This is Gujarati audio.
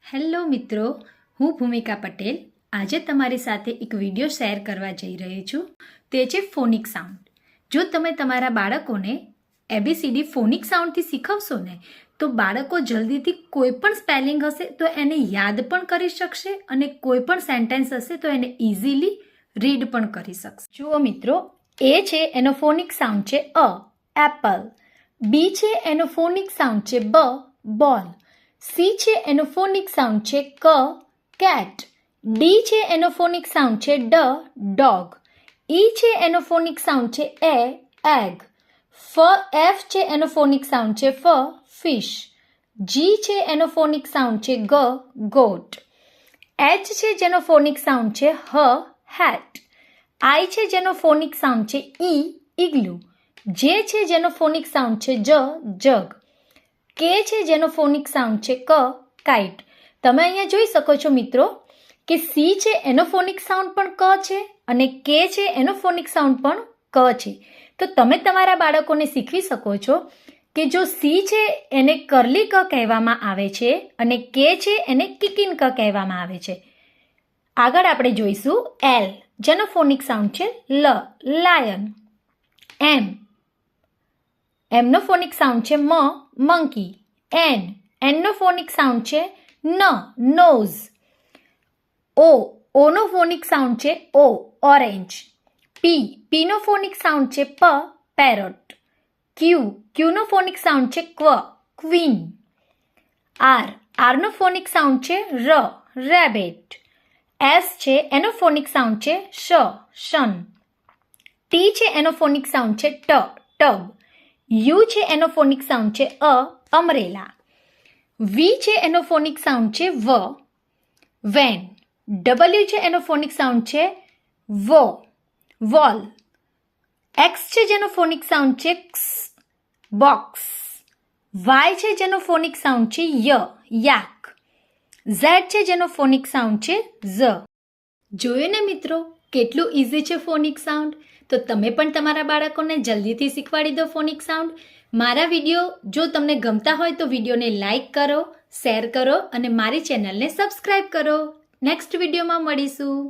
હેલો મિત્રો, હું ભૂમિકા પટેલ આજે તમારી સાથે એક વિડીયો શેર કરવા જઈ રહી છું. તે છે ફોનિક સાઉન્ડ. જો તમે તમારા બાળકોને ABCD ફોનિક સાઉન્ડથી શીખવશો ને તો બાળકો જલ્દીથી કોઈ પણ સ્પેલિંગ હશે તો એને યાદ પણ કરી શકશે અને કોઈ પણ સેન્ટેન્સ હશે તો એને ઇઝીલી રીડ પણ કરી શકશે. જુઓ મિત્રો, A છે એનો ફોનિક સાઉન્ડ છે અ, એપલ. B છે એનો ફોનિક સાઉન્ડ છે બ, બોલ. C છે એનો ફોનિક સાઉન્ડ છે ક, કેટ. D છે એનો ફોનિક સાઉન્ડ છે ડ, ડોગ. E છે એનો ફોનિક સાઉન્ડ છે એ, એગ. F છે એનો ફોનિક સાઉન્ડ છે ફ, ફિશ. G છે એનો ફોનિક સાઉન્ડ છે ગ, ગોટ. H છે જેનો ફોનિક સાઉન્ડ છે હ, હેટ. I છે જેનો ફોનિક સાઉન્ડ છે ઈ, ઇગ્લુ. J છે જેનો ફોનિક સાઉન્ડ છે જ, જગ. K છે જેનો ફોનિક સાઉન્ડ છે ક, કાઇટ. તમે અહીંયા જોઈ શકો છો મિત્રો કે C છે એનો ફોનિક સાઉન્ડ પણ ક છે અને K છે એનો ફોનિક સાઉન્ડ પણ ક છે. તો તમે તમારા બાળકોને શીખવી શકો છો કે જો C છે એને કરલી ક કહેવામાં આવે છે અને K છે એને કિકિન ક કહેવામાં આવે છે. આગળ આપણે જોઈશું L જેનો ફોનિક સાઉન્ડ છે લ, લાયન. M નો ફોનિક સાઉન્ડ છે મ, મંકી. N નો ફોનિક સાઉન્ડ છે ન, નોઝ. O નો ફોનિક સાઉન્ડ છે ઓ, ઓરેન્જ. P નો ફોનિક સાઉન્ડ છે પ, પેરોટ. Q નો ફોનિક સાઉન્ડ છે ક્વ, ક્વીન. R નો ફોનિક સાઉન્ડ છે ર, રેબિટ. S છે એનો ફોનિક સાઉન્ડ છે શ, શન. T છે એનો ફોનિક સાઉન્ડ છે ટ, ટબ. U છે એનો ફોનિક સાઉન્ડ છે અ, અમરેલા. V છે એનો ફોનિક સાઉન્ડ છે વ, વેન. W છે એનો ફોનિક સાઉન્ડ છે વો, વોલ. X છે જેનો ફોનિક સાઉન્ડ છે ક્સ, બોક્સ. Y છે જેનો ફોનિક સાઉન્ડ છે ય, યાક. Z છે જેનો ફોનિક સાઉન્ડ છે ઝ. જોયું ને મિત્રો, કેટલું ઇઝી છે ફોનિક સાઉન્ડ. તો તમે પણ તમારા બાળકોને જલ્દીથી શીખવાડી દો ફોનિક સાઉન્ડ. મારા વિડીયો જો તમને ગમતા હોય તો વિડીયોને લાઈક કરો, શેર કરો અને મારી ચેનલને સબસ્ક્રાઈબ કરો. નેક્સ્ટ વિડીયોમાં મળીશું.